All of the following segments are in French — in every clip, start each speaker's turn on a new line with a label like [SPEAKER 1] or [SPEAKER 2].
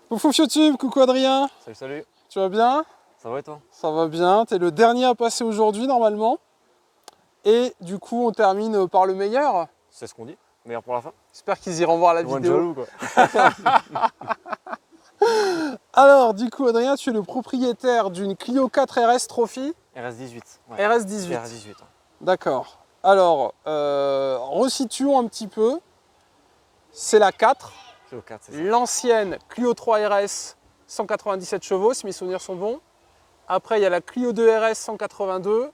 [SPEAKER 1] Coucou YouTube, coucou Adrien,
[SPEAKER 2] Salut, salut.
[SPEAKER 1] tu vas bien?
[SPEAKER 2] Ça va et toi?
[SPEAKER 1] Ça va bien, t'es le dernier à passer aujourd'hui normalement. Et du coup on termine par le meilleur.
[SPEAKER 2] C'est ce qu'on dit. Meilleur pour la fin.
[SPEAKER 1] J'espère qu'ils iront voir la
[SPEAKER 2] Loin de
[SPEAKER 1] vidéo.
[SPEAKER 2] jaloux quoi.
[SPEAKER 1] Alors du coup Adrien, tu es le propriétaire d'une Clio 4 RS Trophy
[SPEAKER 2] RS18. Ouais.
[SPEAKER 1] RS18.
[SPEAKER 2] RS18. Ouais.
[SPEAKER 1] D'accord. Alors, resituons un petit peu. C'est la 4,
[SPEAKER 2] Clio 4, c'est ça.
[SPEAKER 1] l'ancienne Clio 3 RS 197 chevaux, si mes souvenirs sont bons. Après, il y a la Clio 2 RS 182.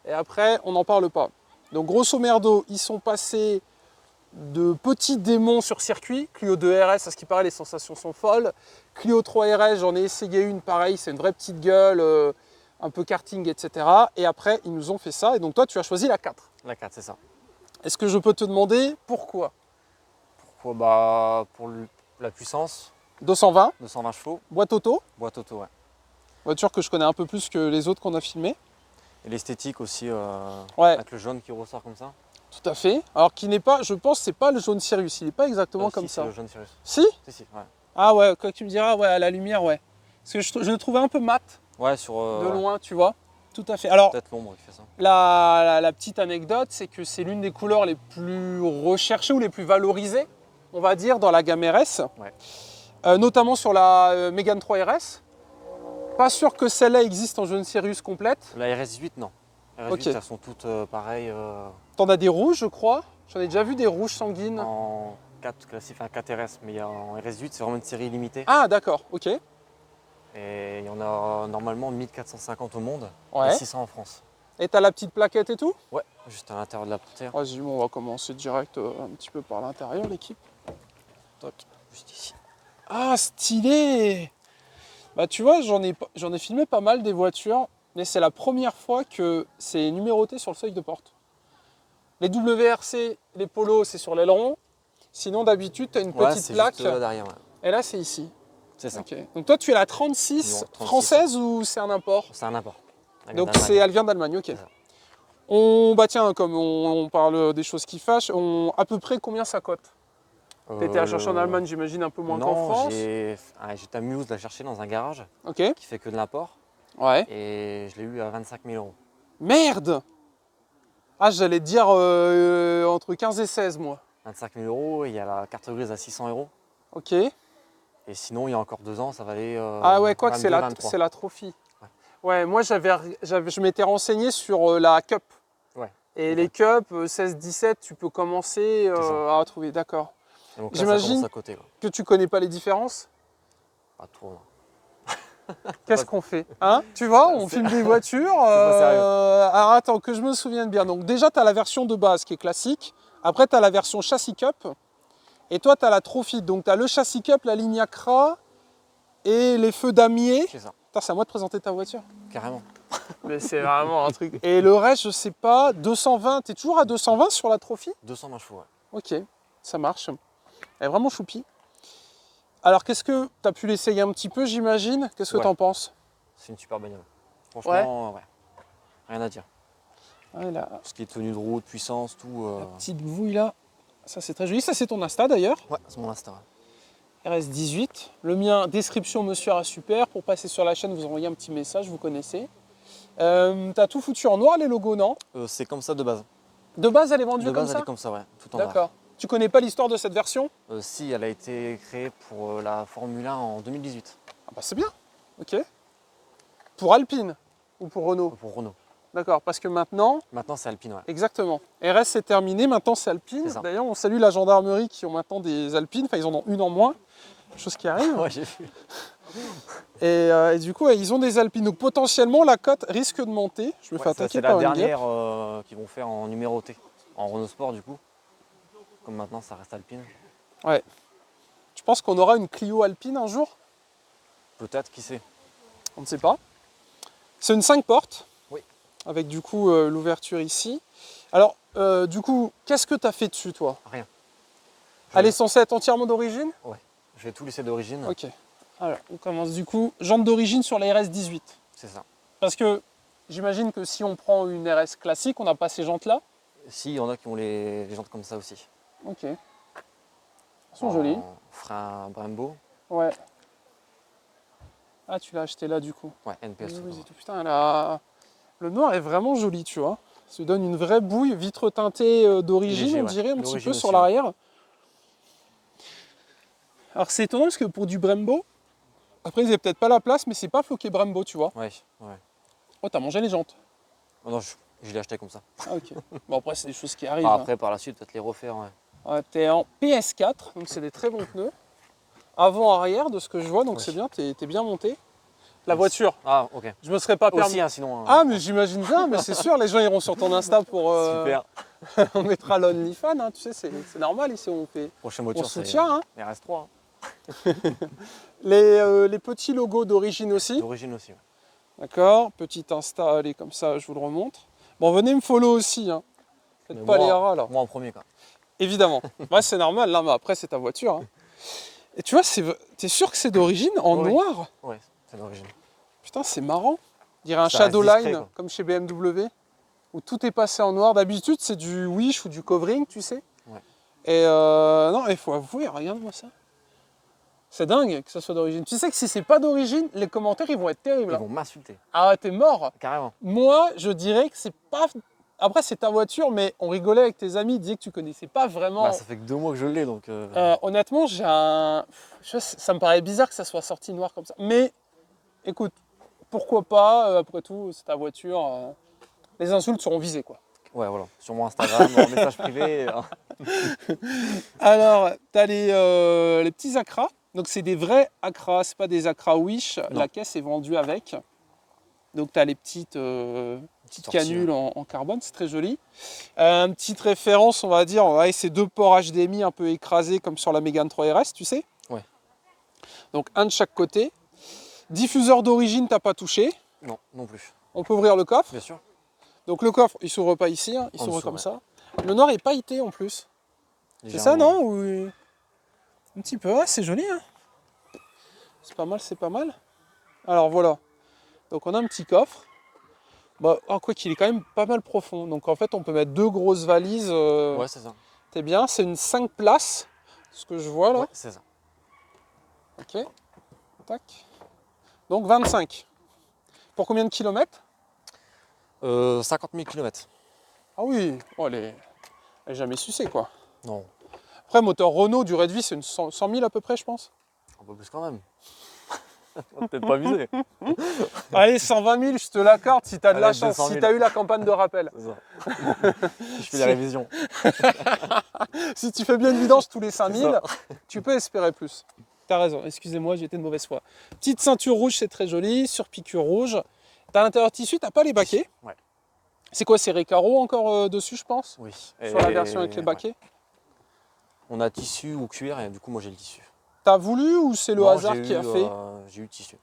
[SPEAKER 1] Et après, on n'en parle pas. Donc, grosso merdo, ils sont passés de petits démons sur circuit. Clio 2 RS, à ce qui paraît, les sensations sont folles. Clio 3 RS, j'en ai essayé une, pareil, c'est une vraie petite gueule, un peu karting, etc. Et après, ils nous ont fait ça. Et donc, toi, tu as choisi la 4.
[SPEAKER 2] La 4, c'est ça.
[SPEAKER 1] Est-ce que je peux te demander pourquoi?
[SPEAKER 2] Pourquoi? Bah, pour la puissance,
[SPEAKER 1] 220,
[SPEAKER 2] 220 chevaux,
[SPEAKER 1] boîte auto,
[SPEAKER 2] boîte auto, ouais.
[SPEAKER 1] voiture que je connais un peu plus que les autres qu'on a filmées.
[SPEAKER 2] Et l'esthétique aussi,
[SPEAKER 1] Ouais,
[SPEAKER 2] avec le jaune qui ressort comme ça.
[SPEAKER 1] tout à fait. Alors qui n'est pas, je pense, c'est pas le jaune Sirius, il n'est pas exactement comme
[SPEAKER 2] Si,
[SPEAKER 1] ça.
[SPEAKER 2] c'est le jaune Sirius.
[SPEAKER 1] Si?
[SPEAKER 2] Si, ouais.
[SPEAKER 1] Ah ouais, quoi que tu me diras, ouais, à la lumière, ouais. Parce que je le trouvais un peu mat
[SPEAKER 2] Ouais, sur.
[SPEAKER 1] de
[SPEAKER 2] Ouais.
[SPEAKER 1] loin, tu vois. Tout à fait. Alors,
[SPEAKER 2] Peut-être l'ombre qui fait ça.
[SPEAKER 1] la petite anecdote, c'est que c'est l'une des couleurs les plus recherchées ou les plus valorisées, on va dire, dans la gamme RS.
[SPEAKER 2] Ouais.
[SPEAKER 1] Notamment sur la Mégane 3 RS. Pas sûr que celle-là existe en jaune Sirius complète.
[SPEAKER 2] La RS18, non. RS18,
[SPEAKER 1] Ok.
[SPEAKER 2] elles sont toutes pareilles
[SPEAKER 1] T'en as des rouges, je crois. J'en ai déjà vu des rouges sanguines.
[SPEAKER 2] en 4 classiques, enfin 4 RS. Mais en RS18, c'est vraiment une série limitée.
[SPEAKER 1] Ah, d'accord, ok.
[SPEAKER 2] Et il y en a normalement 1450 au monde
[SPEAKER 1] Ouais.
[SPEAKER 2] et 600 en France.
[SPEAKER 1] Et t'as la petite plaquette et tout?
[SPEAKER 2] Ouais, juste à l'intérieur de la portière.
[SPEAKER 1] Vas-y, on va commencer direct un petit peu par l'intérieur, l'équipe. Toc.
[SPEAKER 2] Juste ici.
[SPEAKER 1] Ah, stylé! Bah, tu vois, j'en ai filmé pas mal des voitures, mais c'est la première fois que c'est numéroté sur le seuil de porte. Les WRC, les polos, c'est sur l'aileron. Sinon, d'habitude, tu as une
[SPEAKER 2] Ouais,
[SPEAKER 1] petite
[SPEAKER 2] c'est
[SPEAKER 1] plaque.
[SPEAKER 2] juste là derrière. Ouais.
[SPEAKER 1] Et là, c'est ici.
[SPEAKER 2] C'est ça.
[SPEAKER 1] Ok. Donc, toi, tu es la 36
[SPEAKER 2] Numéro 36.
[SPEAKER 1] française ou c'est un import?
[SPEAKER 2] C'est un import.
[SPEAKER 1] Donc, elle vient d'Allemagne, ok.
[SPEAKER 2] Ça.
[SPEAKER 1] Bah tiens, comme on parle des choses qui fâchent, à peu près combien ça cote? T'étais à chercher en Allemagne, j'imagine, un peu moins qu'en
[SPEAKER 2] Non,
[SPEAKER 1] France.
[SPEAKER 2] j'étais à Mulhouse la chercher dans un garage
[SPEAKER 1] Ok.
[SPEAKER 2] qui fait que de l'import.
[SPEAKER 1] Ouais.
[SPEAKER 2] Et je l'ai eu à 25 000 euros.
[SPEAKER 1] Merde! Ah, j'allais te dire entre 15 et 16, moi.
[SPEAKER 2] 25 000 euros, il y a la carte grise à 600 euros.
[SPEAKER 1] Ok.
[SPEAKER 2] Et sinon, il y a encore 2 ans, ça valait.
[SPEAKER 1] Ah ouais, quoi que
[SPEAKER 2] 22, 23.
[SPEAKER 1] c'est la Trophy.
[SPEAKER 2] Ouais.
[SPEAKER 1] Ouais, moi, je m'étais renseigné sur la Cup.
[SPEAKER 2] Ouais.
[SPEAKER 1] Et
[SPEAKER 2] Ok.
[SPEAKER 1] les Cup 16-17, tu peux commencer à trouver, d'accord.
[SPEAKER 2] Et donc là, ça
[SPEAKER 1] J'imagine
[SPEAKER 2] commence à côté. Quoi.
[SPEAKER 1] que tu connais pas les différences.
[SPEAKER 2] Pas trop. Non.
[SPEAKER 1] Qu'est-ce qu'on fait? Hein? Tu vois, on filme des voitures.
[SPEAKER 2] pas sérieux.
[SPEAKER 1] Alors attends, que je me souvienne bien. Donc déjà, tu as la version de base qui est classique. Après, tu as la version châssis cup. Et toi, tu as la Trophy. Donc tu as le châssis cup, la ligne Acra et les feux damier.
[SPEAKER 2] C'est ça.
[SPEAKER 1] Putain, c'est à moi de présenter ta voiture.
[SPEAKER 2] Carrément.
[SPEAKER 1] Mais c'est vraiment un truc. Et le reste, je sais pas, 220. Tu es toujours à 220 sur la Trophy?
[SPEAKER 2] 220 chevaux, ouais.
[SPEAKER 1] Ok, ça marche. Elle est vraiment choupie. Alors, qu'est-ce que tu as pu l'essayer un petit peu, j'imagine? Qu'est-ce que
[SPEAKER 2] Ouais.
[SPEAKER 1] tu en penses?
[SPEAKER 2] C'est une super bagnole. Franchement, ouais. Rien à dire.
[SPEAKER 1] Ouais, la
[SPEAKER 2] Ce qui est tenue de route, puissance, tout.
[SPEAKER 1] petite bouille là. Ça, c'est très joli. Ça, c'est ton Insta d'ailleurs.
[SPEAKER 2] Ouais, c'est mon Insta.
[SPEAKER 1] RS18. Le mien, description Monsieur A Super. Pour passer sur la chaîne, vous envoyez un petit message, vous connaissez. T'as tout foutu en noir, les logos, non?
[SPEAKER 2] C'est comme ça de base.
[SPEAKER 1] De base, elle est vendue
[SPEAKER 2] De
[SPEAKER 1] comme
[SPEAKER 2] base, elle
[SPEAKER 1] ça?
[SPEAKER 2] est comme ça, ouais. Tout en noir.
[SPEAKER 1] D'accord. Tu connais pas l'histoire de cette version?
[SPEAKER 2] Si, elle a été créée pour la Formule 1 en 2018.
[SPEAKER 1] Ah bah c'est bien. Ok. Pour Alpine ou pour Renault?
[SPEAKER 2] Pour Renault.
[SPEAKER 1] D'accord, parce que maintenant,
[SPEAKER 2] Maintenant, c'est Alpine, ouais.
[SPEAKER 1] exactement. RS c'est terminé, maintenant c'est Alpine.
[SPEAKER 2] C'est ça.
[SPEAKER 1] D'ailleurs, on salue la gendarmerie qui ont maintenant des Alpines. Enfin, ils en ont une en moins. Chose qui arrive.
[SPEAKER 2] Ouais, j'ai vu.
[SPEAKER 1] Et du coup, ouais, ils ont des Alpines. Donc potentiellement, la cote risque de monter. Je me fais attaquer
[SPEAKER 2] c'est la
[SPEAKER 1] par une guêpe.
[SPEAKER 2] dernière qu'ils vont faire en numéroté. En Renault Sport, du coup. Comme maintenant, ça reste Alpine.
[SPEAKER 1] Ouais. Tu penses qu'on aura une Clio Alpine un jour?
[SPEAKER 2] Peut-être, qui sait.
[SPEAKER 1] On ne sait pas. C'est une 5 portes.
[SPEAKER 2] Oui.
[SPEAKER 1] Avec du coup l'ouverture ici. Alors, du coup, qu'est-ce que tu as fait dessus, toi?
[SPEAKER 2] Rien.
[SPEAKER 1] Elle est censée être entièrement d'origine?
[SPEAKER 2] Ouais. Je vais tout laisser d'origine.
[SPEAKER 1] Ok. Alors, on commence du coup. Jante d'origine sur la RS18.
[SPEAKER 2] C'est ça.
[SPEAKER 1] Parce que j'imagine que si on prend une RS classique, on n'a pas ces jantes-là.
[SPEAKER 2] Si, il y en a qui ont les jantes comme ça aussi.
[SPEAKER 1] Ok. Elles sont jolies.
[SPEAKER 2] Frein Brembo.
[SPEAKER 1] Ouais. Ah, tu l'as acheté là du coup.
[SPEAKER 2] Ouais, NPS.
[SPEAKER 1] Oui,
[SPEAKER 2] Photo.
[SPEAKER 1] oui, putain, le noir est vraiment joli, tu vois. Ça lui donne une vraie bouille, vitre teintée d'origine,
[SPEAKER 2] Léger,
[SPEAKER 1] on
[SPEAKER 2] ouais.
[SPEAKER 1] dirait, un petit
[SPEAKER 2] D'origine
[SPEAKER 1] peu sur
[SPEAKER 2] aussi, ouais.
[SPEAKER 1] l'arrière. Alors c'est étonnant parce que pour du Brembo, après ils n'avaient peut-être pas la place, mais c'est pas floqué Brembo, tu vois.
[SPEAKER 2] Ouais, ouais.
[SPEAKER 1] Oh, t'as mangé les jantes.
[SPEAKER 2] Oh non, je l'ai acheté comme ça.
[SPEAKER 1] Ah, ok. Bon, après, c'est des choses qui arrivent.
[SPEAKER 2] Enfin, après, par la suite, peut-être les refaire, ouais.
[SPEAKER 1] Ouais, t'es en PS4, donc c'est des très bons pneus. Avant-arrière, de ce que je vois, donc
[SPEAKER 2] Oui.
[SPEAKER 1] c'est bien, t'es bien monté. La
[SPEAKER 2] Merci.
[SPEAKER 1] voiture,
[SPEAKER 2] Ah, ok.
[SPEAKER 1] je me serais pas permis.
[SPEAKER 2] Aussi, hein, sinon.
[SPEAKER 1] Ah, mais j'imagine bien, mais c'est sûr, les gens iront sur ton Insta pour.
[SPEAKER 2] Super.
[SPEAKER 1] On mettra l'OnlyFans, hein, tu sais, c'est normal ici, on fait.
[SPEAKER 2] Prochaine voiture, c'est
[SPEAKER 1] soutient, hein.
[SPEAKER 2] RS3.
[SPEAKER 1] Les petits logos d'origine aussi.
[SPEAKER 2] D'origine aussi, ouais.
[SPEAKER 1] D'accord, petit Insta, allez, comme ça, je vous le remonte. Bon, venez me follow aussi, hein. Faites
[SPEAKER 2] Mais
[SPEAKER 1] pas
[SPEAKER 2] moi,
[SPEAKER 1] les haras, là.
[SPEAKER 2] Moi en premier, quoi.
[SPEAKER 1] Évidemment. Ouais, c'est normal, là, mais après, c'est ta voiture. Hein. Et tu vois, t'es sûr que c'est d'origine en
[SPEAKER 2] Oui.
[SPEAKER 1] noir?
[SPEAKER 2] Ouais, c'est d'origine.
[SPEAKER 1] Putain, c'est marrant. On dirait un
[SPEAKER 2] Ça reste
[SPEAKER 1] Shadowline,
[SPEAKER 2] discret, quoi.
[SPEAKER 1] comme chez BMW, où tout est passé en noir. D'habitude, c'est du Wish ou du Covering, tu sais.
[SPEAKER 2] Ouais.
[SPEAKER 1] Et non, il faut avouer, regarde-moi ça. C'est dingue que ça soit d'origine. Tu sais que si c'est pas d'origine, les commentaires, ils vont être terribles.
[SPEAKER 2] Ils
[SPEAKER 1] Hein.
[SPEAKER 2] vont m'insulter.
[SPEAKER 1] Ah, t'es mort.
[SPEAKER 2] Carrément.
[SPEAKER 1] Moi, je dirais que c'est pas... Après, c'est ta voiture, mais on rigolait avec tes amis, ils disaient que tu connaissais pas vraiment...
[SPEAKER 2] Bah, ça fait que 2 mois que je l'ai, donc.
[SPEAKER 1] Honnêtement, ça me paraît bizarre que ça soit sorti noir comme ça. Mais, écoute, pourquoi pas, après tout, c'est ta voiture. Les insultes seront visées, quoi.
[SPEAKER 2] Ouais, voilà. Sur mon Instagram, en message privé.
[SPEAKER 1] Alors, tu as les petits Acra. Donc, c'est des vrais Acra, c'est pas des Acra Wish.
[SPEAKER 2] Non.
[SPEAKER 1] La caisse est vendue avec. Donc, tu as les petites canules en carbone, c'est très joli. Une petite référence, on va dire, ouais, c'est 2 ports HDMI un peu écrasés comme sur la Mégane 3 RS, tu sais.
[SPEAKER 2] Ouais.
[SPEAKER 1] Donc, un de chaque côté. Diffuseur d'origine, t'as pas touché.
[SPEAKER 2] Non, non plus.
[SPEAKER 1] On peut ouvrir le coffre.
[SPEAKER 2] Bien sûr.
[SPEAKER 1] Donc, le coffre, il s'ouvre pas ici, hein, il
[SPEAKER 2] En
[SPEAKER 1] s'ouvre
[SPEAKER 2] dessous,
[SPEAKER 1] comme
[SPEAKER 2] ouais.
[SPEAKER 1] ça. Le noir est pailleté en plus. C'est ça, non? Ou... Un petit peu, ouais, c'est joli. Hein. C'est pas mal, c'est pas mal. Alors voilà. Donc on a un petit coffre. Bah, quoi qu'il est quand même pas mal profond. Donc en fait, on peut mettre 2 grosses valises.
[SPEAKER 2] Ouais, c'est ça.
[SPEAKER 1] T'es bien, c'est une 5 places. Ce que je vois là.
[SPEAKER 2] Ouais, c'est ça.
[SPEAKER 1] Ok. Tac. Donc 25. Pour combien de kilomètres?
[SPEAKER 2] 50 000 km.
[SPEAKER 1] Ah oui, oh, elle est jamais sucée quoi.
[SPEAKER 2] Non,
[SPEAKER 1] Après, moteur Renault, durée de vie, c'est une 100 000 à peu près, je pense.
[SPEAKER 2] un peu plus quand même. On va peut-être pas viser.
[SPEAKER 1] Allez, 120 000, je te l'accorde si tu as de la
[SPEAKER 2] Allez,
[SPEAKER 1] chance,
[SPEAKER 2] 200
[SPEAKER 1] si
[SPEAKER 2] 000.
[SPEAKER 1] tu as eu la campagne de rappel.
[SPEAKER 2] C'est ça. Si je fais la révision.
[SPEAKER 1] Si tu fais bien une vidange tous les 5
[SPEAKER 2] C'est
[SPEAKER 1] 000,
[SPEAKER 2] ça.
[SPEAKER 1] tu peux espérer plus. T'as raison, excusez-moi, j'ai été de mauvaise foi. Petite ceinture rouge, c'est très joli, sur piqûre rouge. T'as l'intérieur tissu, t'as pas les baquets.
[SPEAKER 2] Ouais.
[SPEAKER 1] C'est quoi, c'est Recaro encore dessus, je pense,
[SPEAKER 2] Oui.
[SPEAKER 1] sur la version avec les baquets.
[SPEAKER 2] Ouais. On a tissu ou cuir et du coup moi j'ai le tissu.
[SPEAKER 1] T'as voulu ou c'est le
[SPEAKER 2] Non,
[SPEAKER 1] hasard
[SPEAKER 2] j'ai
[SPEAKER 1] qui
[SPEAKER 2] eu,
[SPEAKER 1] a fait
[SPEAKER 2] j'ai eu tissu.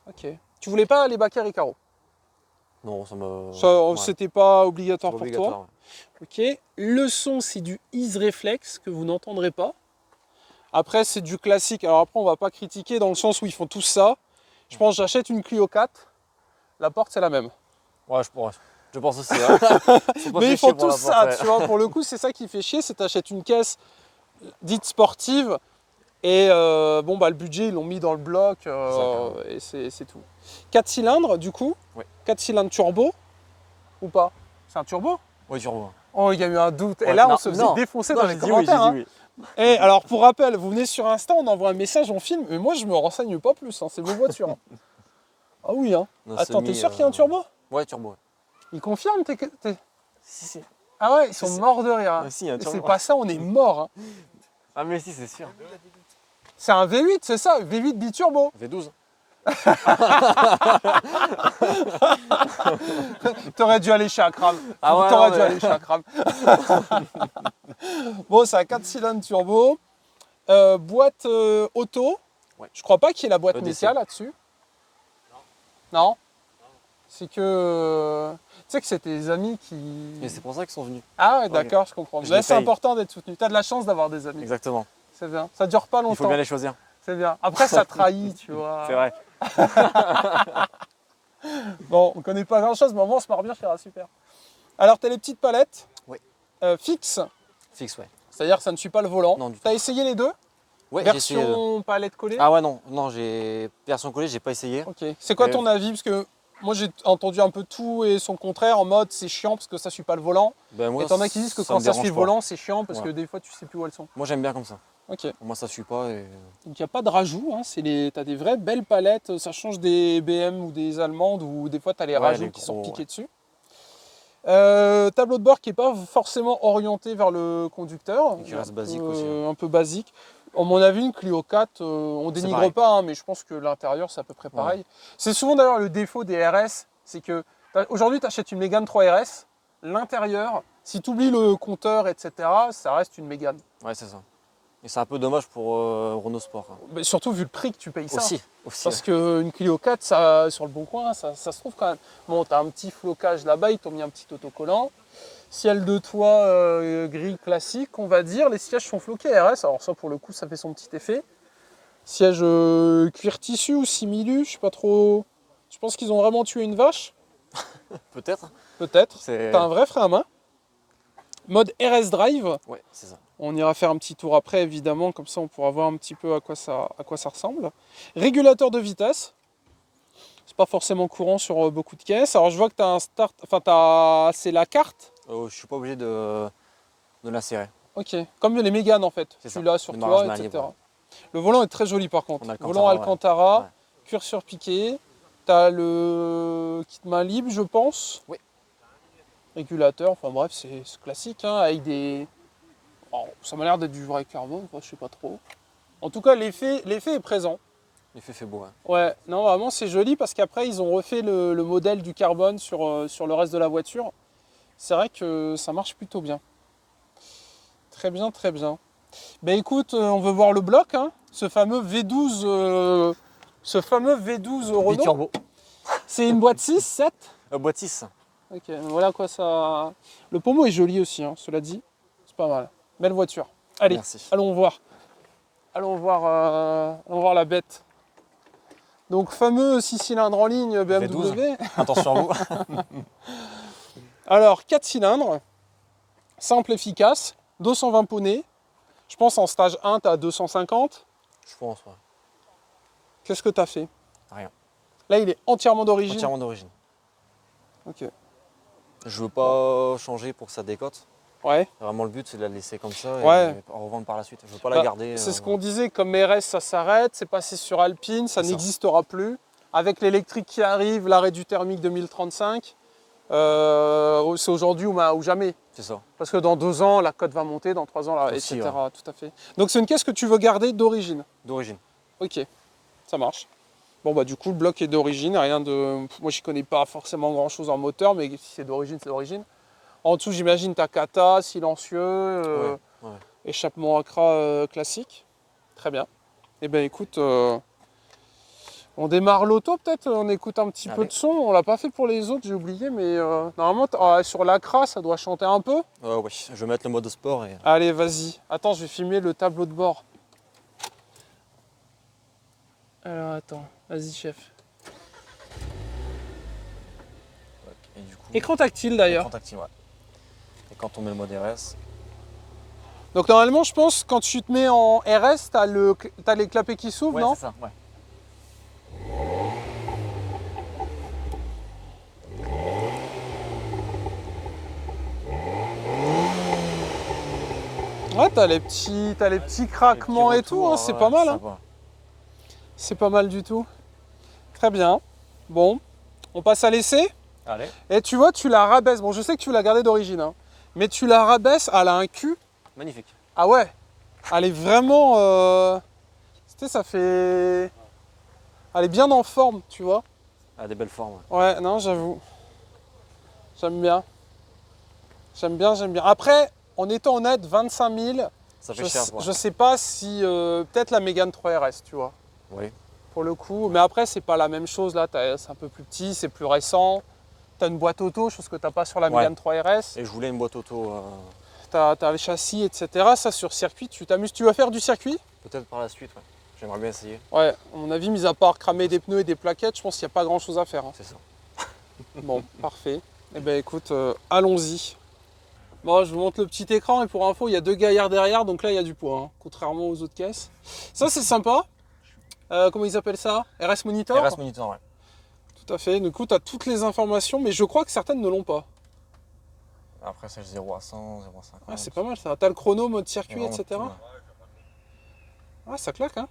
[SPEAKER 1] Ok. Tu voulais pas les baquets Recaro?
[SPEAKER 2] Non, ça me.
[SPEAKER 1] Ça, c'était pas obligatoire
[SPEAKER 2] c'est
[SPEAKER 1] pour
[SPEAKER 2] obligatoire,
[SPEAKER 1] toi. Ok. Le son, c'est du Ease Reflex que vous n'entendrez pas. Après, c'est du classique. Alors après, on va pas critiquer dans le sens où ils font tous ça. Je pense que j'achète une Clio 4. La porte, c'est la même.
[SPEAKER 2] Ouais, je pense aussi. Hein.
[SPEAKER 1] Mais ils font tous ça, tu vois. Pour le coup, c'est ça qui fait chier. C'est que tu achètes une caisse dite sportive. Et bon, bah, le budget, ils l'ont mis dans le bloc. Et c'est tout. 4 cylindres, du coup.
[SPEAKER 2] Oui.
[SPEAKER 1] 4 cylindres turbo. Ou pas? C'est un turbo?
[SPEAKER 2] Oui, turbo.
[SPEAKER 1] Oh, il y a eu un doute. Et
[SPEAKER 2] Ouais,
[SPEAKER 1] là,
[SPEAKER 2] non,
[SPEAKER 1] on se faisait
[SPEAKER 2] non.
[SPEAKER 1] défoncer
[SPEAKER 2] Non,
[SPEAKER 1] dans
[SPEAKER 2] j'ai
[SPEAKER 1] les
[SPEAKER 2] dit oui,
[SPEAKER 1] commentaires.
[SPEAKER 2] j'ai
[SPEAKER 1] Hein.
[SPEAKER 2] dit oui.
[SPEAKER 1] Et alors, pour rappel, vous venez sur Insta, on envoie un message, on filme, mais moi, je me renseigne pas plus. Hein, c'est vos voitures. Hein. Ah oui, hein.
[SPEAKER 2] On a
[SPEAKER 1] Attends, t'es
[SPEAKER 2] semi,
[SPEAKER 1] sûr qu'il y a un turbo?
[SPEAKER 2] Ouais, turbo.
[SPEAKER 1] Ils confirment
[SPEAKER 2] Si.
[SPEAKER 1] Ah ouais, ils sont
[SPEAKER 2] Si.
[SPEAKER 1] morts de rire. Hein.
[SPEAKER 2] Ah, si, un turbo.
[SPEAKER 1] C'est pas ça, on est mort. Hein.
[SPEAKER 2] Ah, mais si, c'est sûr.
[SPEAKER 1] C'est un V8, c'est ça, V8 biturbo.
[SPEAKER 2] V12.
[SPEAKER 1] T'aurais dû aller chez Akram.
[SPEAKER 2] Ah ouais,
[SPEAKER 1] T'aurais
[SPEAKER 2] non,
[SPEAKER 1] dû aller chez Akram. Bon, c'est un 4 cylindres turbo. Boîte auto.
[SPEAKER 2] Ouais.
[SPEAKER 1] Je crois pas qu'il y ait la boîte
[SPEAKER 2] EDC.
[SPEAKER 1] méca là-dessus. Non. C'est que. Tu sais que c'était des amis qui.
[SPEAKER 2] Et c'est pour ça qu'ils sont venus.
[SPEAKER 1] Ah ouais, d'accord, je comprends.
[SPEAKER 2] Je
[SPEAKER 1] Mais
[SPEAKER 2] les
[SPEAKER 1] c'est
[SPEAKER 2] paye.
[SPEAKER 1] important d'être soutenu. T'as de la chance d'avoir des amis.
[SPEAKER 2] Exactement.
[SPEAKER 1] C'est bien. Ça dure pas
[SPEAKER 2] Il faut
[SPEAKER 1] longtemps.
[SPEAKER 2] bien les choisir.
[SPEAKER 1] C'est bien. Après, ça trahit, tu vois.
[SPEAKER 2] C'est vrai.
[SPEAKER 1] Bon, on connaît pas grand-chose, mais au moins on se marre bien, c'est super. Alors, tu as les petites palettes
[SPEAKER 2] Oui.
[SPEAKER 1] fixes,
[SPEAKER 2] Fixe, ouais.
[SPEAKER 1] c'est-à-dire que ça ne suit pas le volant.
[SPEAKER 2] Non, du tout.
[SPEAKER 1] Tu as essayé les deux?
[SPEAKER 2] Ouais, j'ai essayé.
[SPEAKER 1] Version palette collée?
[SPEAKER 2] Ah ouais, non, non, j'ai version collée, j'ai pas essayé.
[SPEAKER 1] Ok. C'est quoi ton avis? Parce que moi j'ai entendu un peu tout et son contraire en mode c'est chiant parce que ça suit pas le volant.
[SPEAKER 2] Ben, moi,
[SPEAKER 1] Et t'en as qui disent que
[SPEAKER 2] ça
[SPEAKER 1] quand
[SPEAKER 2] me
[SPEAKER 1] ça suit
[SPEAKER 2] dérange
[SPEAKER 1] le
[SPEAKER 2] pas.
[SPEAKER 1] volant c'est chiant parce
[SPEAKER 2] Ouais.
[SPEAKER 1] que des fois tu sais plus où elles sont.
[SPEAKER 2] Moi, j'aime bien comme ça.
[SPEAKER 1] Ok.
[SPEAKER 2] Moi, ça suit pas. Et...
[SPEAKER 1] Donc il n'y a pas de rajout, hein. T'as des vraies belles palettes, ça change des BM ou des allemandes où des fois tu as les
[SPEAKER 2] Ouais,
[SPEAKER 1] rajouts
[SPEAKER 2] les
[SPEAKER 1] qui sont
[SPEAKER 2] gros,
[SPEAKER 1] piqués
[SPEAKER 2] ouais.
[SPEAKER 1] dessus. Tableau de bord qui n'est pas forcément orienté vers le conducteur.
[SPEAKER 2] Et qui reste basique aussi, hein.
[SPEAKER 1] Un peu basique. À mon avis, une Clio 4, on
[SPEAKER 2] C'est
[SPEAKER 1] dénigre
[SPEAKER 2] pareil.
[SPEAKER 1] pas, hein, mais je pense que l'intérieur c'est à peu près pareil. C'est souvent d'ailleurs le défaut des RS, c'est que aujourd'hui tu achètes une Mégane 3 RS, l'intérieur, si tu oublies le compteur, etc., ça reste une Mégane.
[SPEAKER 2] Ouais, c'est ça. Et c'est un peu dommage pour Renault Sport, hein.
[SPEAKER 1] Mais surtout vu le prix que tu payes ça.
[SPEAKER 2] Aussi.
[SPEAKER 1] Parce qu'une Clio 4, ça, sur le bon coin, ça se trouve quand même. Bon, tu as un petit flocage là-bas, ils t'ont mis un petit autocollant. Ciel de toit gris classique, on va dire. Les sièges sont floqués RS, alors ça pour le coup, ça fait son petit effet. Siège cuir tissu ou simili, je sais pas trop. Je pense qu'ils ont vraiment tué une vache.
[SPEAKER 2] Peut-être.
[SPEAKER 1] Peut-être.
[SPEAKER 2] C'est...
[SPEAKER 1] T'as un vrai frein à main. Mode RS Drive.
[SPEAKER 2] Ouais, c'est ça.
[SPEAKER 1] On ira faire un petit tour après, évidemment, comme ça on pourra voir un petit peu à quoi ça ressemble. Régulateur de vitesse. C'est pas forcément courant sur beaucoup de caisses. Alors je vois que tu as un start, enfin c'est la carte.
[SPEAKER 2] Je suis pas obligé de l'insérer.
[SPEAKER 1] Ok, comme les Mégane en fait.
[SPEAKER 2] C'est
[SPEAKER 1] tu
[SPEAKER 2] ça.
[SPEAKER 1] l'as sur
[SPEAKER 2] Démarrage
[SPEAKER 1] toi,
[SPEAKER 2] main
[SPEAKER 1] etc.
[SPEAKER 2] libre.
[SPEAKER 1] Le volant est très joli par contre.
[SPEAKER 2] En Alcantara,
[SPEAKER 1] Volant Alcantara,
[SPEAKER 2] ouais.
[SPEAKER 1] cuir surpiqué. Tu as le kit main libre, je pense.
[SPEAKER 2] Oui.
[SPEAKER 1] Régulateur, enfin bref, c'est classique, hein, avec des... Oh, ça m'a l'air d'être du vrai carbone, enfin, je sais pas trop. En tout cas, l'effet est présent.
[SPEAKER 2] L'effet fait beau, hein.
[SPEAKER 1] Ouais, non, vraiment, c'est joli parce qu'après, ils ont refait le modèle du carbone sur le reste de la voiture. C'est vrai que ça marche plutôt bien. Très bien, très bien. Ben écoute, on veut voir le bloc, hein, ce fameux V12 Renault.
[SPEAKER 2] Biturbo.
[SPEAKER 1] C'est une boîte 6, 7.
[SPEAKER 2] Boîte 6.
[SPEAKER 1] Ok, voilà quoi ça... Le pommeau est joli aussi, hein, cela dit. C'est pas mal. Belle voiture. Allez,
[SPEAKER 2] Merci.
[SPEAKER 1] allons voir. Allons voir la bête. Donc fameux 6 cylindres en ligne BMW.
[SPEAKER 2] Attention à vous.
[SPEAKER 1] Alors 4 cylindres, simple, efficace, 220 poneys. Je pense en stage 1, tu as 250.
[SPEAKER 2] Je pense, ouais.
[SPEAKER 1] Qu'est-ce que tu as fait?
[SPEAKER 2] Rien.
[SPEAKER 1] Là, il est entièrement d'origine.
[SPEAKER 2] Entièrement d'origine.
[SPEAKER 1] Ok.
[SPEAKER 2] Je veux pas changer pour que ça décote.
[SPEAKER 1] Ouais.
[SPEAKER 2] Vraiment, le but, c'est de la laisser comme ça
[SPEAKER 1] Ouais.
[SPEAKER 2] et revendre par la suite. Je veux pas la garder.
[SPEAKER 1] C'est ce qu'on disait, comme RS, ça s'arrête, c'est passé sur Alpine, ça
[SPEAKER 2] C'est ça.
[SPEAKER 1] n'existera plus. Avec l'électrique qui arrive, l'arrêt du thermique 2035, c'est aujourd'hui ou jamais.
[SPEAKER 2] C'est ça.
[SPEAKER 1] Parce que dans 2 ans, la cote va monter, dans 3 ans, là,
[SPEAKER 2] Aussi,
[SPEAKER 1] etc. Tout à fait. Donc c'est une caisse que tu veux garder d'origine.
[SPEAKER 2] D'origine.
[SPEAKER 1] Ok, ça marche. Bon bah du coup le bloc est d'origine, rien de. Moi je connais pas forcément grand chose en moteur, mais si c'est d'origine, c'est d'origine. En dessous j'imagine ta kata, silencieux,
[SPEAKER 2] Ouais.
[SPEAKER 1] échappement Accra classique. Très bien. Eh ben écoute, on démarre l'auto peut-être, on écoute un petit peu
[SPEAKER 2] Allez.
[SPEAKER 1] de son. On l'a pas fait pour les autres, j'ai oublié, mais normalement sur l'Accra ça doit chanter un peu.
[SPEAKER 2] Oui, je vais mettre le mode sport et.
[SPEAKER 1] Allez vas-y. Attends, je vais filmer le tableau de bord. Alors attends, vas-y chef.
[SPEAKER 2] Et du coup,
[SPEAKER 1] Écran tactile d'ailleurs.
[SPEAKER 2] écran tactile, ouais. Et quand on met le mode RS,
[SPEAKER 1] Donc normalement je pense quand tu te mets en RS, t'as les clapets qui s'ouvrent, non?
[SPEAKER 2] c'est ça, ouais.
[SPEAKER 1] Ouais, t'as les petits craquements et tout, hein, c'est pas mal. Hein. C'est pas mal du tout. Très bien. Bon, on passe à l'essai.
[SPEAKER 2] Allez.
[SPEAKER 1] Et tu vois, tu la rabaisses. Bon, je sais que tu l'as gardée d'origine, hein, mais tu la rabaisses, elle a un cul.
[SPEAKER 2] Magnifique.
[SPEAKER 1] Ah ouais, elle est vraiment... Tu sais, ça fait... Elle est bien en forme, tu vois.
[SPEAKER 2] Elle a des belles formes. Ouais.
[SPEAKER 1] Ouais, non, j'avoue. J'aime bien. J'aime bien, j'aime bien. Après, en étant honnête, 25 000,
[SPEAKER 2] Ça fait cher.
[SPEAKER 1] je sais pas si... peut-être la Mégane 3 RS, tu vois.
[SPEAKER 2] Oui.
[SPEAKER 1] Pour le coup. Mais après, c'est pas la même chose, là. C'est un peu plus petit, c'est plus récent. T'as une boîte auto, chose que t'as pas sur la
[SPEAKER 2] Ouais.
[SPEAKER 1] Mégane 3 RS.
[SPEAKER 2] Et je voulais une boîte auto.
[SPEAKER 1] T'as le châssis, etc. Ça, sur circuit, tu t'amuses. Tu vas faire du circuit?
[SPEAKER 2] Peut-être par la suite, ouais. J'aimerais bien essayer.
[SPEAKER 1] Ouais, à mon avis, mis à part cramer des pneus et des plaquettes, je pense qu'il n'y a pas grand-chose à faire. Hein.
[SPEAKER 2] C'est ça.
[SPEAKER 1] Bon, parfait. Eh bien, écoute, allons-y. Bon, je vous montre le petit écran et pour info, il y a 2 gaillards derrière, donc là il y a du poids, hein, contrairement aux autres caisses. Ça c'est sympa. Comment ils appellent ça? RS Monitor?
[SPEAKER 2] RS Monitor, ouais.
[SPEAKER 1] Tout à fait. Du coup, tu as toutes les informations, mais je crois que certaines ne l'ont pas.
[SPEAKER 2] Après, c'est 0 à 100, 0 à 50.
[SPEAKER 1] Ah, c'est pas mal ça. Tu as le chrono, mode circuit,
[SPEAKER 2] Vraiment
[SPEAKER 1] etc.
[SPEAKER 2] tout, ouais.
[SPEAKER 1] Ah, ça claque, hein.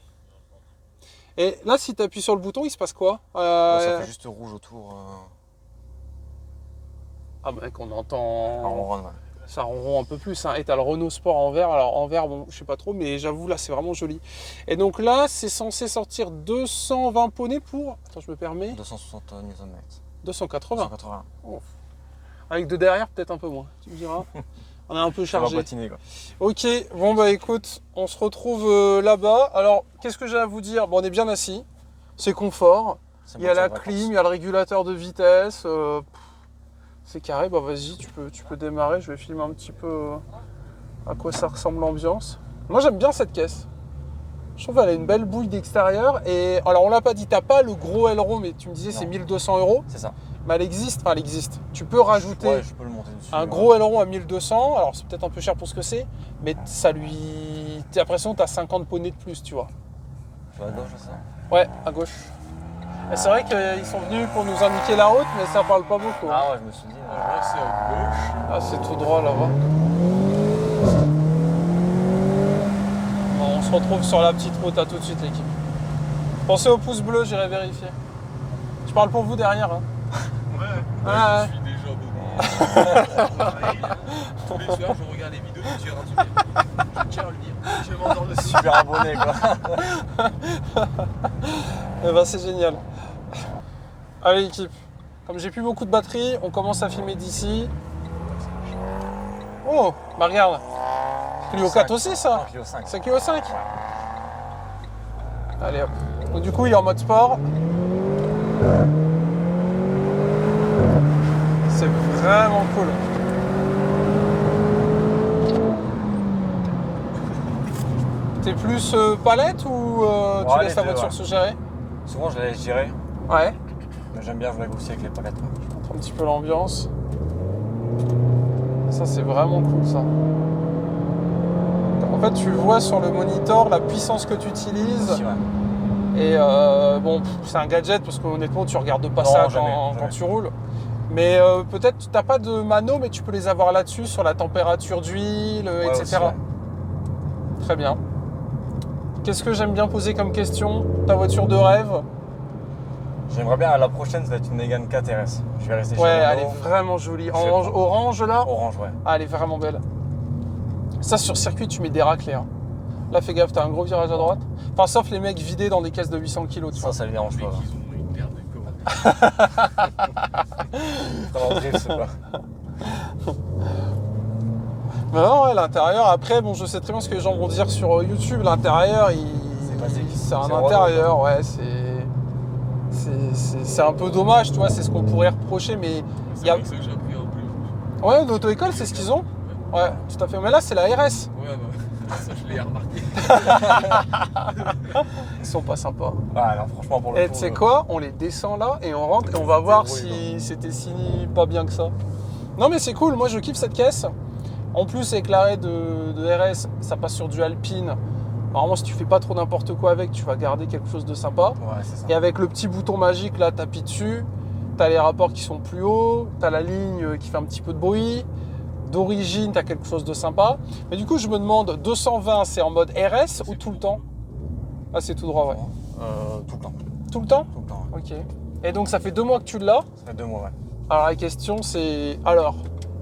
[SPEAKER 1] Et là, si tu appuies sur le bouton, il se passe quoi?
[SPEAKER 2] Ça fait juste rouge autour.
[SPEAKER 1] Ah, mec, on
[SPEAKER 2] En
[SPEAKER 1] entend.
[SPEAKER 2] ronron, ouais.
[SPEAKER 1] Ça ronron un peu plus, hein. Et t'as le Renault Sport en vert. Alors en vert, bon, je sais pas trop, mais j'avoue, là, c'est vraiment joli. Et donc là, c'est censé sortir 220 poneys pour. Attends, je me permets.
[SPEAKER 2] 260 Nm.
[SPEAKER 1] 280.
[SPEAKER 2] 280.
[SPEAKER 1] Avec de derrière, peut-être un peu moins. Tu me diras. On est un peu
[SPEAKER 2] Ça va
[SPEAKER 1] chargé.
[SPEAKER 2] patiner, quoi.
[SPEAKER 1] Ok, bon bah écoute, on se retrouve là-bas. Alors, qu'est-ce que j'ai à vous dire? Bon, on est bien assis. C'est confort.
[SPEAKER 2] C'est
[SPEAKER 1] Il y a la
[SPEAKER 2] moitié
[SPEAKER 1] clim,
[SPEAKER 2] vacances.
[SPEAKER 1] il y a le régulateur de vitesse. C'est carré, bah vas-y, tu peux démarrer. Je vais filmer un petit peu à quoi ça ressemble l'ambiance. Moi j'aime bien cette caisse. Je trouve qu'elle a une belle bouille d'extérieur. Et alors on l'a pas dit, t'as pas le gros aileron, mais tu me disais c'est
[SPEAKER 2] Non.
[SPEAKER 1] 1200 €.
[SPEAKER 2] C'est ça.
[SPEAKER 1] Mais elle existe, enfin elle existe. Tu peux rajouter
[SPEAKER 2] Ouais, je peux le monter dessus.
[SPEAKER 1] un gros aileron à 1200. Alors c'est peut-être un peu cher pour ce que c'est, mais ça lui. T'as l'impression que t'as 50 poneys de plus, tu vois.
[SPEAKER 2] Tu vas à gauche, c'est ça?
[SPEAKER 1] Ouais, à gauche. Et c'est vrai qu'ils sont venus pour nous indiquer la route, mais ça parle pas beaucoup.
[SPEAKER 2] Ah ouais, je me suis dit.
[SPEAKER 3] Là, c'est à gauche.
[SPEAKER 1] Ah, c'est tout droit là-bas. Bon, on se retrouve sur la petite route, à tout de suite l'équipe. Pensez au pouce bleu, j'irai vérifier. Je parle pour vous derrière. Hein.
[SPEAKER 3] Ouais,
[SPEAKER 1] Ah,
[SPEAKER 3] je suis déjà abonné. Tous les soirs, je regarde les vidéos de Gérard Duguay. Je tiens à le dire. Je m'endors dessus.
[SPEAKER 2] Super abonné, quoi.
[SPEAKER 1] Eh ben, c'est génial. Allez équipe, comme j'ai plus beaucoup de batterie, on commence à filmer d'ici. Oh, bah regarde. Clio 4 aussi ça?
[SPEAKER 2] Ah, Clio 5.
[SPEAKER 1] C'est Clio 5? Allez hop. Donc du coup il est en mode sport. C'est vraiment cool. T'es plus palette ou tu
[SPEAKER 2] Ouais,
[SPEAKER 1] laisses
[SPEAKER 2] les
[SPEAKER 1] la
[SPEAKER 2] deux,
[SPEAKER 1] voiture
[SPEAKER 2] ouais.
[SPEAKER 1] se gérer?
[SPEAKER 2] Souvent, je la laisse gérer.
[SPEAKER 1] Ouais.
[SPEAKER 2] Mais j'aime bien jouer aussi avec les palettes.
[SPEAKER 1] Un petit peu l'ambiance. Ça c'est vraiment cool ça. En fait tu vois sur le monitor la puissance que tu utilises.
[SPEAKER 2] Aussi, ouais.
[SPEAKER 1] Et bon, c'est un gadget parce qu'honnêtement tu regardes pas
[SPEAKER 2] Non,
[SPEAKER 1] ça
[SPEAKER 2] jamais,
[SPEAKER 1] quand
[SPEAKER 2] jamais.
[SPEAKER 1] tu roules. Mais peut-être tu n'as pas de mano, mais tu peux les avoir là-dessus sur la température d'huile,
[SPEAKER 2] Ouais,
[SPEAKER 1] etc.
[SPEAKER 2] aussi, ouais.
[SPEAKER 1] Très bien. Qu'est-ce que j'aime bien poser comme question? Ta voiture de rêve?
[SPEAKER 2] J'aimerais bien, à la prochaine, ça va être une Mégane 4 RS. Je vais rester chez
[SPEAKER 1] Ouais,
[SPEAKER 2] Renault.
[SPEAKER 1] elle est vraiment jolie.
[SPEAKER 2] Je sais
[SPEAKER 1] Orange,
[SPEAKER 2] pas.
[SPEAKER 1] orange là?
[SPEAKER 2] Orange, ouais.
[SPEAKER 1] Ah, elle est vraiment belle. Ça, sur circuit, tu mets des raclés. Hein. Là, fais gaffe, t'as un gros virage à droite. Enfin, sauf les mecs vidés dans des caisses de 800 kg. Tu vois.
[SPEAKER 2] Ça le dérange
[SPEAKER 3] Mais
[SPEAKER 2] pas.
[SPEAKER 3] qu'ils ont une paire de corps.
[SPEAKER 2] Vraiment drift, c'est pas.
[SPEAKER 1] Mais non, ouais, l'intérieur, après, bon, je sais très bien ce que les gens vont dire sur YouTube. L'intérieur,
[SPEAKER 2] C'est basique.
[SPEAKER 1] c'est un
[SPEAKER 2] C'est
[SPEAKER 1] intérieur, ouais, c'est un peu dommage, tu vois, c'est ce qu'on pourrait reprocher, mais
[SPEAKER 3] C'est
[SPEAKER 1] y a...
[SPEAKER 3] avec ça que j'ai appris un peu.
[SPEAKER 1] ouais, l'auto-école, c'est ce qu'ils ont. Ouais, tout à fait. Mais là, c'est la RS.
[SPEAKER 3] Ouais, bah, ça je l'ai remarqué.
[SPEAKER 1] Ils sont pas sympas.
[SPEAKER 2] Ouais, alors franchement, pour le
[SPEAKER 1] Et
[SPEAKER 2] coup,
[SPEAKER 1] tu sais quoi, on les descend là et on rentre et on va voir si
[SPEAKER 2] débrouille,
[SPEAKER 1] c'était si pas bien que ça. Non, mais c'est cool, moi je kiffe cette caisse. En plus, avec l'arrêt de RS, ça passe sur du Alpine. Normalement, si tu fais pas trop n'importe quoi avec, tu vas garder quelque chose de sympa.
[SPEAKER 2] Ouais, c'est ça.
[SPEAKER 1] Et avec le petit bouton magique là, t'appuies dessus, t'as les rapports qui sont plus hauts, t'as la ligne qui fait un petit peu de bruit. D'origine, t'as quelque chose de sympa. Mais du coup, je me demande, 220, c'est en mode RS ou tout le temps? Ah, c'est tout droit, ouais.
[SPEAKER 2] Tout le temps.
[SPEAKER 1] Tout le temps?
[SPEAKER 2] Tout le temps, ouais.
[SPEAKER 1] Ok. Et donc, ça fait 2 mois que tu l'as.
[SPEAKER 2] Ça fait 2 mois, ouais.
[SPEAKER 1] Alors, la question, c'est... Alors,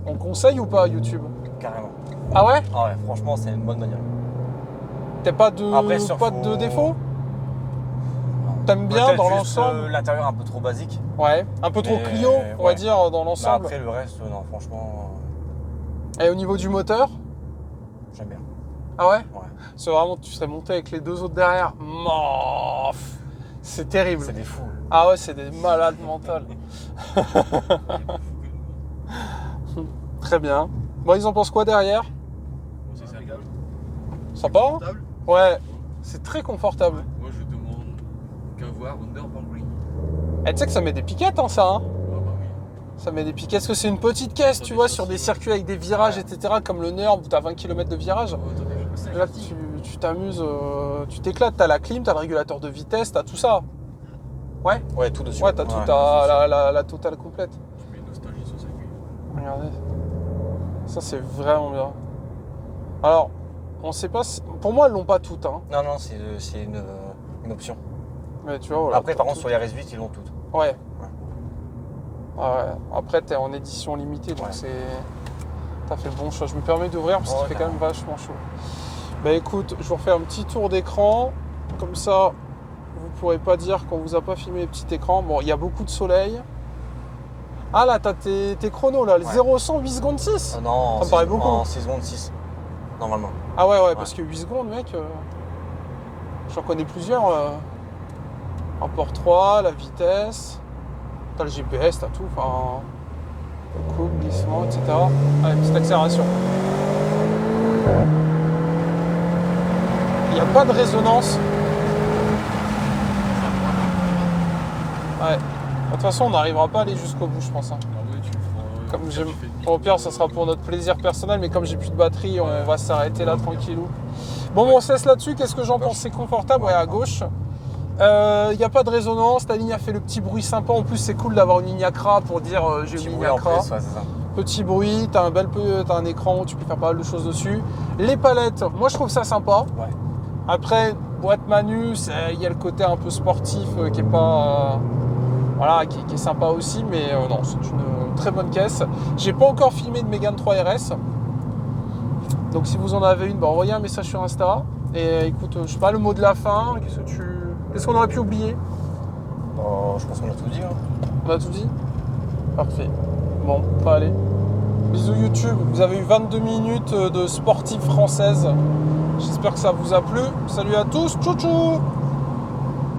[SPEAKER 1] on conseille ou pas YouTube?
[SPEAKER 2] Carrément.
[SPEAKER 1] Ah ouais?
[SPEAKER 2] Ah ouais, franchement, c'est une bonne bagnole.
[SPEAKER 1] T'as pas de,
[SPEAKER 2] Après, sûr,
[SPEAKER 1] pas
[SPEAKER 2] faut-
[SPEAKER 1] de défaut? T'aimes bien
[SPEAKER 2] Peut-être
[SPEAKER 1] dans
[SPEAKER 2] juste,
[SPEAKER 1] l'ensemble?
[SPEAKER 2] l'intérieur un peu trop basique.
[SPEAKER 1] Ouais. Un peu trop
[SPEAKER 2] Mais,
[SPEAKER 1] Clio, on va
[SPEAKER 2] ouais.
[SPEAKER 1] dire, dans
[SPEAKER 2] Mais
[SPEAKER 1] l'ensemble.
[SPEAKER 2] après, le reste, non, franchement,
[SPEAKER 1] Et au niveau du moteur?
[SPEAKER 2] j'aime bien.
[SPEAKER 1] Ah ouais?
[SPEAKER 2] Ouais.
[SPEAKER 1] C'est vraiment, tu serais monté avec les 2 autres derrière. Mof. C'est terrible.
[SPEAKER 2] C'est des fous.
[SPEAKER 1] Ah ouais, c'est des malades mentales. Très bien. Bon, ils en pensent quoi derrière?
[SPEAKER 3] Bon, c'est sérieux.
[SPEAKER 1] Sympa, hein?
[SPEAKER 3] Confortable.
[SPEAKER 1] Ouais, c'est très confortable.
[SPEAKER 3] Moi je demande qu'à voir Under Boundary.
[SPEAKER 1] Et tu sais que ça met des piquettes, hein, ça, hein?
[SPEAKER 3] Ah bah oui.
[SPEAKER 1] Ça met des piquets. Est-ce que c'est une petite caisse,
[SPEAKER 3] Sur
[SPEAKER 1] tu
[SPEAKER 3] des
[SPEAKER 1] vois,
[SPEAKER 3] châssis,
[SPEAKER 1] sur des circuits avec des virages, etc., comme le Nerd où tu as 20 km de virage? Là, tu t'amuses, tu t'éclates. Tu as la clim, tu as le régulateur de vitesse, tu as tout ça. Ouais?
[SPEAKER 4] Ouais, tout dessus.
[SPEAKER 1] Ouais, tu as tout, t'as la totale complète.
[SPEAKER 3] Je mets une nostalgie sur le circuit.
[SPEAKER 1] Regardez. Ça, c'est vraiment bien. Alors, on sait pas. Pour moi, elles l'ont pas toutes. Hein.
[SPEAKER 4] Non, non, c'est une option.
[SPEAKER 1] Mais tu vois, voilà.
[SPEAKER 4] Après, par contre, sur les RS8, ils l'ont toutes.
[SPEAKER 1] Ouais. Ah ouais. Après, t'es en édition limitée, donc
[SPEAKER 4] Ouais.
[SPEAKER 1] c'est. T'as fait le bon choix. Je me permets d'ouvrir parce qu'il
[SPEAKER 4] Ouais,
[SPEAKER 1] fait quand même vachement chaud. Bah écoute, je vous refais un petit tour d'écran. Comme ça, vous pourrez pas dire qu'on vous a pas filmé les petits écrans. Bon, il y a beaucoup de soleil. Ah là, t'as tes chronos là, le
[SPEAKER 4] Ouais.
[SPEAKER 1] 0-100, 8 secondes 6.
[SPEAKER 4] Non,
[SPEAKER 1] Ça me paraît beaucoup.
[SPEAKER 4] En 6 secondes 6, normalement.
[SPEAKER 1] Ah ouais, parce que 8 secondes, mec, j'en connais plusieurs. Rapport 3, la vitesse, t'as le GPS, t'as tout, enfin, le couple, glissement, etc. Allez, petite accélération. Il n'y a pas de résonance. Ouais. De toute façon, on n'arrivera pas à aller jusqu'au bout, je pense. Hein.
[SPEAKER 3] Ah ouais, tu feras.
[SPEAKER 1] Comme
[SPEAKER 3] tu
[SPEAKER 1] j'aime.
[SPEAKER 3] fais une
[SPEAKER 1] Au pire, ça sera pour notre plaisir personnel, mais comme j'ai plus de batterie, on va s'arrêter là tranquillou. Bon, on cesse là-dessus. Qu'est-ce que j'en pense? C'est confortable, ouais, à gauche. Il n'y a pas de résonance. Ta ligne a fait le petit bruit sympa. En plus, c'est cool d'avoir une ligne Acra pour dire j'ai
[SPEAKER 4] Petit
[SPEAKER 1] une ligne
[SPEAKER 4] bruit en
[SPEAKER 1] Acra.
[SPEAKER 4] plus, ouais, c'est ça.
[SPEAKER 1] Petit bruit, t'as un écran où tu peux faire pas mal de choses dessus. Les palettes, moi je trouve ça sympa.
[SPEAKER 4] Ouais.
[SPEAKER 1] Après, boîte manu, il y a le côté un peu sportif qui est pas. Voilà, qui est sympa aussi, mais non, c'est une très bonne caisse. J'ai pas encore filmé de Mégane 3 RS. Donc si vous en avez une, envoyez un message sur Insta. Et écoute, je sais pas, le mot de la fin, qu'est-ce qu'on aurait pu oublier?
[SPEAKER 4] Bon, je pense qu'on a tout dit. Hein.
[SPEAKER 1] On a tout dit? Parfait. Bon, bah allez. Bisous YouTube, vous avez eu 22 minutes de sportive française. J'espère que ça vous a plu. Salut à tous, tchou tchou!